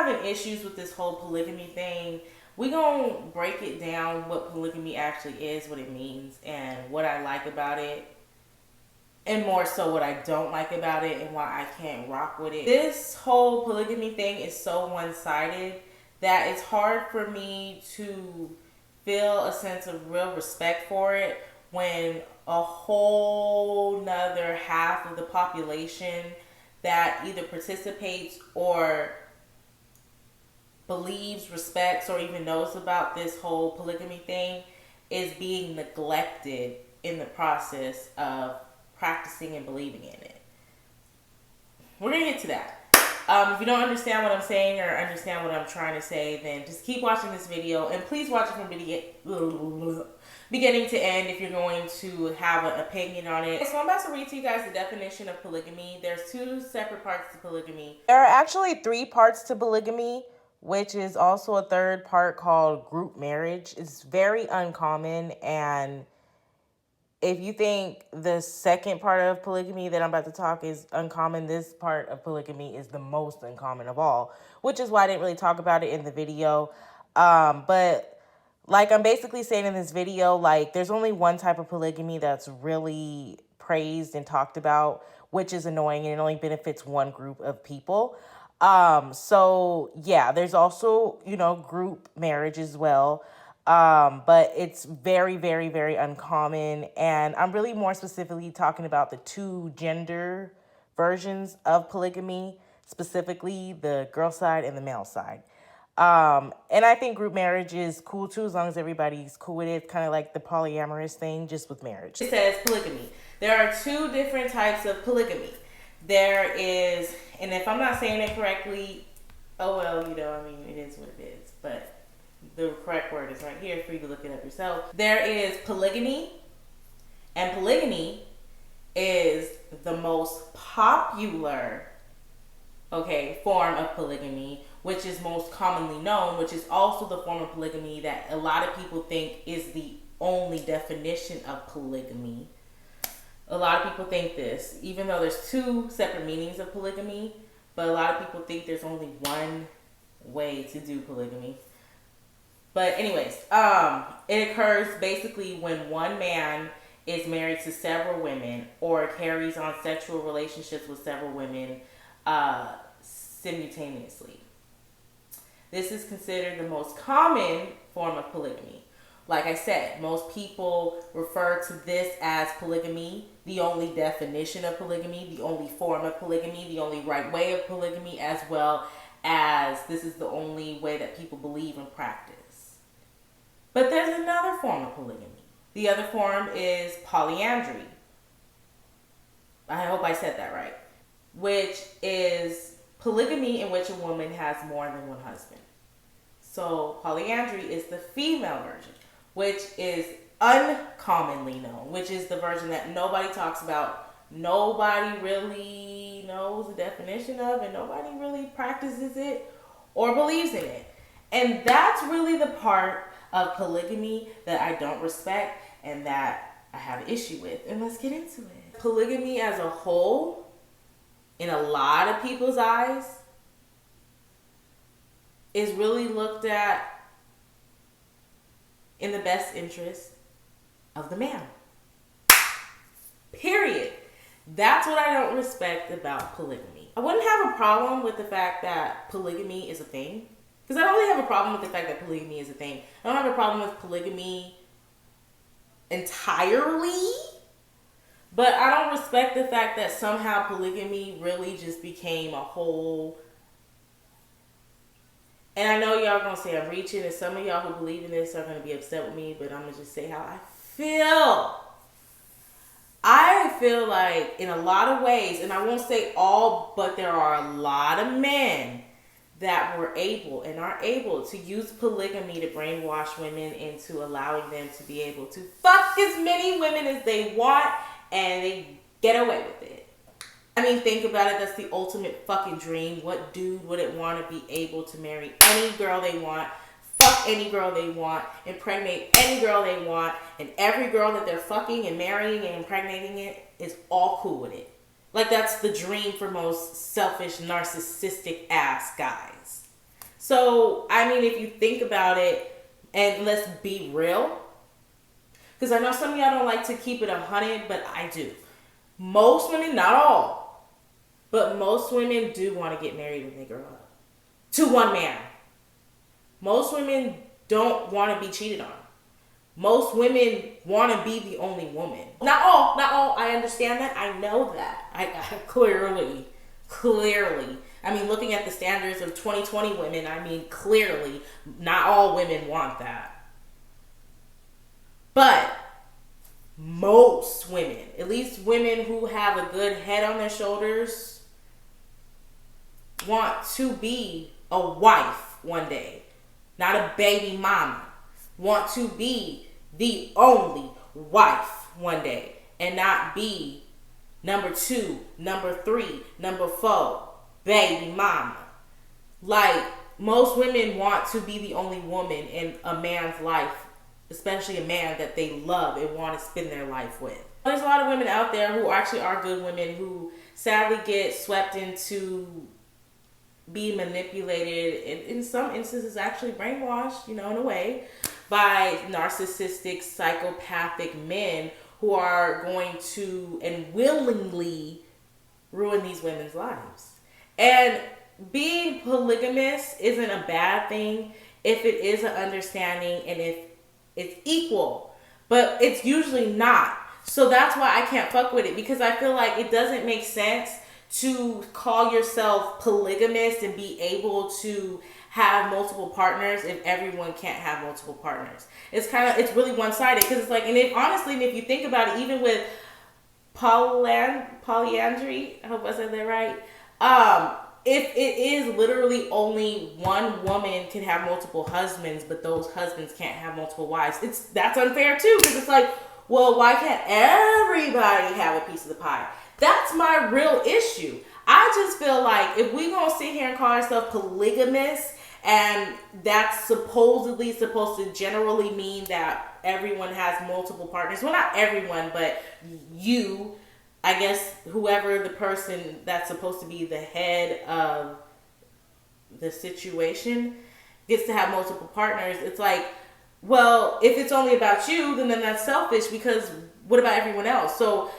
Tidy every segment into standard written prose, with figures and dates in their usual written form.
having issues with this whole polygamy thing. We're going to break it down, what polygamy actually is, what it means, and what I like about it. And more so what I don't like about it and why I can't rock with it. This whole polygamy thing is so one-sided that it's hard for me to feel a sense of real respect for it when a whole nother half of the population that either participates or believes, respects, or even knows about this whole polygamy thing is being neglected in the process of practicing and believing in it. We're going to get to that. If you don't understand what I'm saying or understand what I'm trying to say, then just keep watching this video. And please watch it from beginning to end if you're going to have an opinion on it. So I'm about to read to you guys the definition of polygamy. There's 2 separate parts to polygamy. There are actually 3 parts to polygamy, which is also a 3rd part called group marriage. It's very uncommon, and if you think the 2nd part of polygamy that I'm about to talk is uncommon, this part of polygamy is the most uncommon of all, which is why I didn't really talk about it in the video. But like I'm basically saying in this video, like there's only one type of polygamy that's really praised and talked about, which is annoying, and it only benefits one group of people. So yeah, there's also, group marriage as well. But it's very, very, very uncommon. And I'm really more specifically talking about the 2 gender versions of polygamy, specifically the girl side and the male side. And I think group marriage is cool too, as long as everybody's cool with it. It's kind of like the polyamorous thing, just with marriage. It says polygamy. There are 2 different types of polygamy. There is, and if I'm not saying it correctly, oh well, it is what it is. But the correct word is right here for you to look it up yourself. There is polygamy, and polygamy is the most popular, form of polygamy, which is most commonly known, which is also the form of polygamy that a lot of people think is the only definition of polygamy. A lot of people think this, even though there's 2 separate meanings of polygamy, but a lot of people think there's only one way to do polygamy. But anyways, it occurs basically when one man is married to several women or carries on sexual relationships with several women simultaneously. This is considered the most common form of polygamy. Like I said, most people refer to this as polygamy, the only definition of polygamy, the only form of polygamy, the only right way of polygamy, as well as this is the only way that people believe and practice. But there's another form of polygamy. The other form is polyandry. I hope I said that right. Which is polygamy in which a woman has more than one husband. So polyandry is the female version, which is uncommonly known, which is the version that nobody talks about, nobody really knows the definition of, and nobody really practices it or believes in it. And that's really the part of polygamy that I don't respect and that I have an issue with. And let's get into it. Polygamy as a whole, in a lot of people's eyes, is really looked at in the best interest of the man. Period. That's what I don't respect about polygamy. I wouldn't have a problem with the fact that polygamy is a thing. Because I don't really have a problem with the fact that polygamy is a thing. I don't have a problem with polygamy entirely. But I don't respect the fact that somehow polygamy really just became a whole. And I know y'all going to say I'm reaching, and some of y'all who believe in this are going to be upset with me, but I'm going to just say how I feel. I feel like in a lot of ways, and I won't say all, but there are a lot of men that were able and are able to use polygamy to brainwash women into allowing them to be able to fuck as many women as they want, and they get away with it. I mean, think about it. That's the ultimate fucking dream. What dude wouldn't want to be able to marry any girl they want, fuck any girl they want, impregnate any girl they want, and every girl that they're fucking and marrying and impregnating it is all cool with it. Like, that's the dream for most selfish, narcissistic ass guys. So, I mean, if you think about it, and let's be real, because I know some of y'all don't like to keep it 100, but I do. Most women, not all, but most women do want to get married when they grow up. To one man. Most women don't want to be cheated on. Most women want to be the only woman. Not all. I understand that. I know that. I clearly. I mean, looking at the standards of 2020 women, I mean, clearly, not all women want that. But most women, at least women who have a good head on their shoulders, want to be a wife one day, not a baby mama. Want to be the only wife one day and not be number 2, number 3, number 4, baby mama. Like, most women want to be the only woman in a man's life, especially a man that they love and want to spend their life with. There's a lot of women out there who actually are good women who sadly get swept into be manipulated, and in some instances actually brainwashed, in a way, by narcissistic, psychopathic men who are going to and willingly ruin these women's lives. And being polygamous isn't a bad thing if it is an understanding and if it's equal, but it's usually not. So that's why I can't fuck with it, because I feel like it doesn't make sense to call yourself polygamous and be able to have multiple partners if everyone can't have multiple partners. It's really one-sided, because it's like, and honestly, if you think about it, even with polyandry, I hope I said that right, if it is literally only one woman can have multiple husbands, but those husbands can't have multiple wives, that's unfair too, because it's like, well, why can't everybody have a piece of the pie? That's my real issue. I just feel like if we gonna sit here and call ourselves polygamous, and that's supposedly supposed to generally mean that everyone has multiple partners. Well, not everyone, but you, I guess, whoever the person that's supposed to be the head of the situation gets to have multiple partners. It's like, well, if it's only about you, then that's selfish, because what about everyone else? So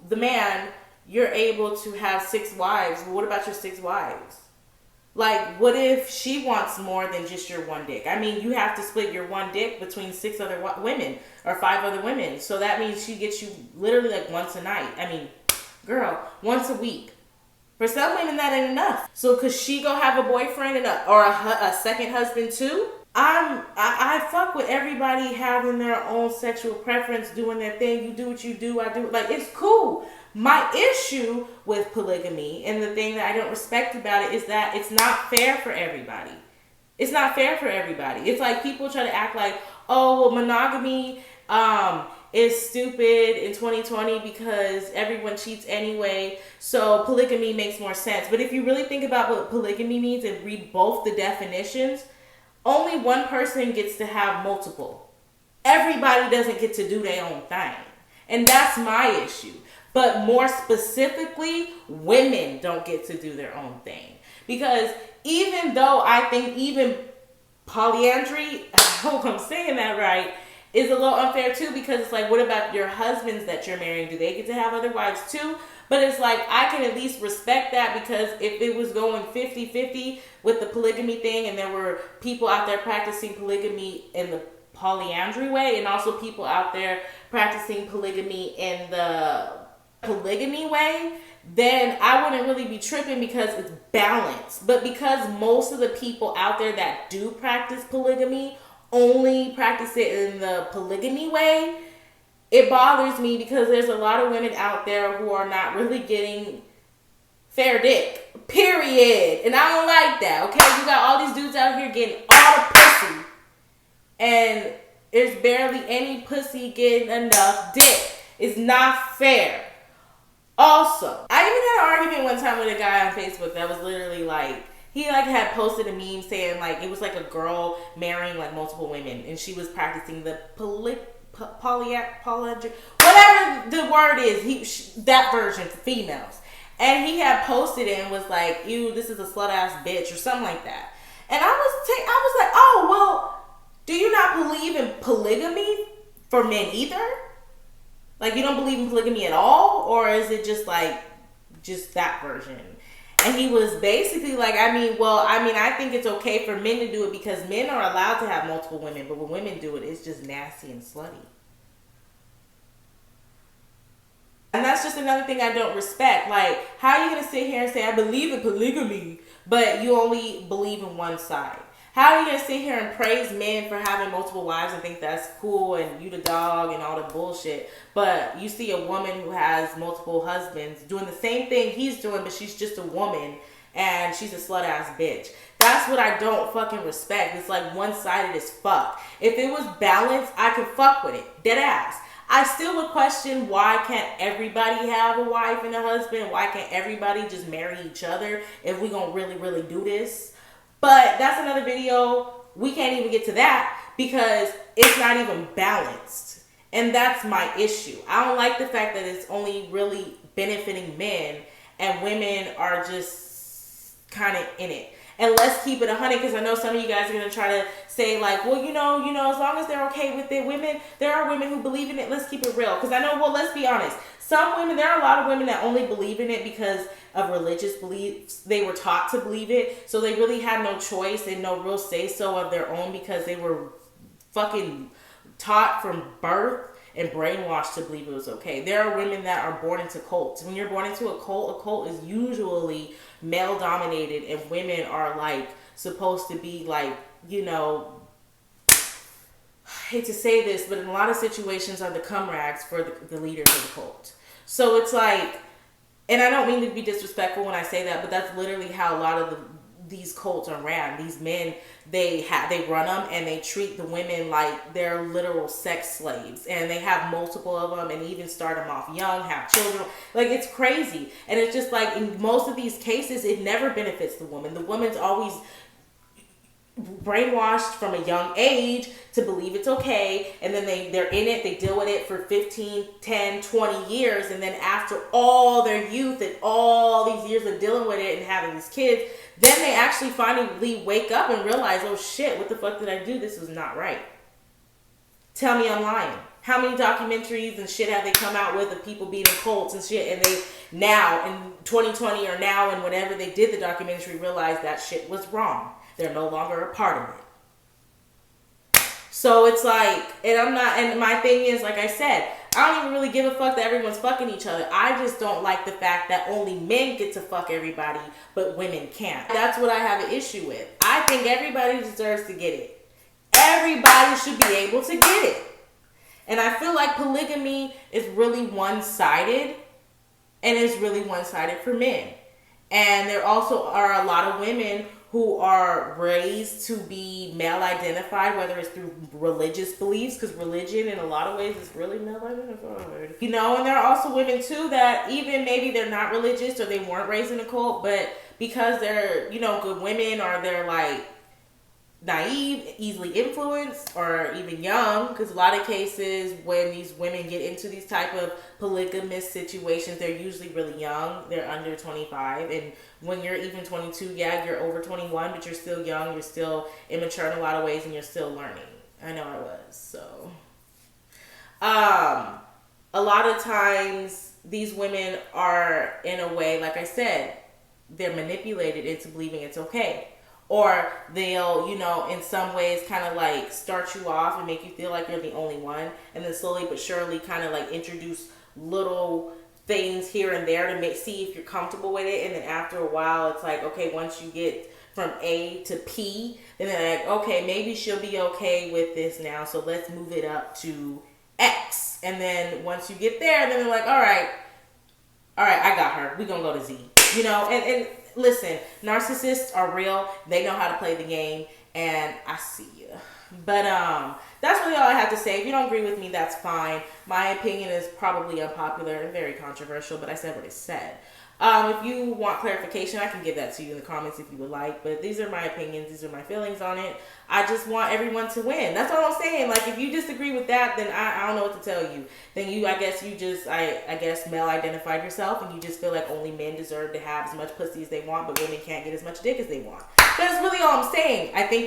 the man, you're able to have 6 wives. Well, what about your 6 wives? Like, what if she wants more than just your one dick? I mean, you have to split your one dick between 6 other women or 5 other women. So that means she gets you literally like once a night. I mean, girl, once a week. For some women, that ain't enough. So could she go have a boyfriend or a second husband too? I fuck with everybody having their own sexual preference, doing their thing. You do what you do, I do. Like, it's cool. My issue with polygamy, and the thing that I don't respect about it, is that it's not fair for everybody. It's not fair for everybody. It's like people try to act like, oh, well, monogamy is stupid in 2020 because everyone cheats anyway, so polygamy makes more sense. But if you really think about what polygamy means and read both the definitions, only one person gets to have multiple. Everybody doesn't get to do their own thing. And that's my issue. But more specifically, women don't get to do their own thing. Because even though I think even polyandry, I hope I'm saying that right, is a little unfair too, because it's like, what about your husbands that you're marrying? Do they get to have other wives too? But it's like, I can at least respect that, because if it was going 50-50 with the polygamy thing, and there were people out there practicing polygamy in the polyandry way, and also people out there practicing polygamy in the polygamy way, then I wouldn't really be tripping, because it's balanced. But because most of the people out there that do practice polygamy only practice it in the polygamy way, it bothers me, because there's a lot of women out there who are not really getting fair dick, period. And I don't like that, okay? You got all these dudes out here getting all the pussy, and there's barely any pussy getting enough dick. It's not fair. Also, I even had an argument one time with a guy on Facebook that was literally like, he like had posted a meme saying like, it was like a girl marrying like multiple women, and she was practicing the polyandry, whatever the word is, that version for females. And he had posted it and was like, ew, this is a slut ass bitch or something like that. And I was like, oh, well, do you not believe in polygamy for men either? Like, you don't believe in polygamy at all? Or is it just like, just that version? And he was basically like, I think it's okay for men to do it because men are allowed to have multiple women, but when women do it, it's just nasty and slutty. And that's just another thing I don't respect. Like, how are you going to sit here and say, I believe in polygamy, but you only believe in one side? How are you going to sit here and praise men for having multiple wives and think that's cool and you the dog and all the bullshit, but you see a woman who has multiple husbands doing the same thing he's doing, but she's just a woman and she's a slut-ass bitch? That's what I don't fucking respect. It's like one-sided as fuck. If it was balanced, I could fuck with it. Dead ass. I still would question, why can't everybody have a wife and a husband? Why can't everybody just marry each other if we gonna really, really do this? But that's another video. We can't even get to that because it's not even balanced. And that's my issue. I don't like the fact that it's only really benefiting men and women are just kind of in it. And let's keep it 100, because I know some of you guys are going to try to say like, well, you know, as long as they're okay with it, women, there are women who believe in it. Let's keep it real. Because I know, well, let's be honest. Some women, there are a lot of women that only believe in it because of religious beliefs. They were taught to believe it. So they really had no choice and no real say-so of their own because they were fucking taught from birth and brainwashed to believe it was okay. There are women that are born into cults. When you're born into a cult is usually male dominated, and women are like supposed to be like, you know, I hate to say this, but in a lot of situations are the cum rags for the leaders of the cult. So it's like, and I don't mean to be disrespectful when I say that, but that's literally how a lot of these cults are ran. These men, they run them and they treat the women like they're literal sex slaves, and they have multiple of them and even start them off young, have children. Like, it's crazy. And it's just like, in most of these cases, it never benefits the woman. The woman's always brainwashed from a young age to believe it's okay, and then they're in it, they deal with it for 15, 10, 20 years, and then after all their youth and all these years of dealing with it and having these kids, then they actually finally wake up and realize, oh shit, what the fuck did I do? This was not right. Tell me I'm lying. How many documentaries and shit have they come out with of people being in cults and shit, and they now in 2020 or now in whatever they did the documentary realized that shit was wrong. They're no longer a part of it. So it's like, and my thing is, like I said, I don't even really give a fuck that everyone's fucking each other. I just don't like the fact that only men get to fuck everybody, but women can't. That's what I have an issue with. I think everybody deserves to get it. Everybody should be able to get it. And I feel like polygamy is really one-sided, and it's really one-sided for men. And there also are a lot of women who are raised to be male identified, whether it's through religious beliefs, because religion in a lot of ways is really male identified. You know, and there are also women too that even maybe they're not religious or they weren't raised in a cult, but because they're, you know, good women, or they're like naive, easily influenced, or even young, because a lot of cases when these women get into these type of polygamous situations, they're usually really young. They're under 25, and when you're even 22, yeah, you're over 21, but you're still young, you're still immature in a lot of ways, and you're still learning. I know I was. So a lot of times these women are, in a way, like I said, they're manipulated into believing it's okay. Or they'll, you know, in some ways kind of like start you off and make you feel like you're the only one. And then slowly but surely kind of like introduce little things here and there to see if you're comfortable with it. And then after a while, it's like, okay, once you get from A to P, then they're like, okay, maybe she'll be okay with this now. So let's move it up to X. And then once you get there, then they're like, all right, I got her. We're going to go to Z. You know, and listen, narcissists are real. They know how to play the game, and I see you. But that's really all I have to say. If you don't agree with me, that's fine. My opinion is probably unpopular and very controversial, but I said what I said. If you want clarification, I can give that to you in the comments if you would like. But these are my opinions. These are my feelings on it. I just want everyone to win. That's all I'm saying. Like, if you disagree with that, then I don't know what to tell you. Then I guess male identified yourself, and you just feel like only men deserve to have as much pussy as they want, but women can't get as much dick as they want. That's really all I'm saying. I think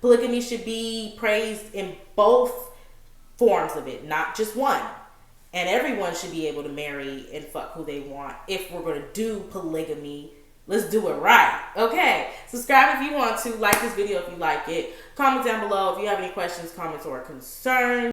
polygamy should be praised in both forms of it, not just one. And everyone should be able to marry and fuck who they want. If we're going to do polygamy, let's do it right. Okay. Subscribe if you want to. Like this video if you like it. Comment down below if you have any questions, comments, or concerns.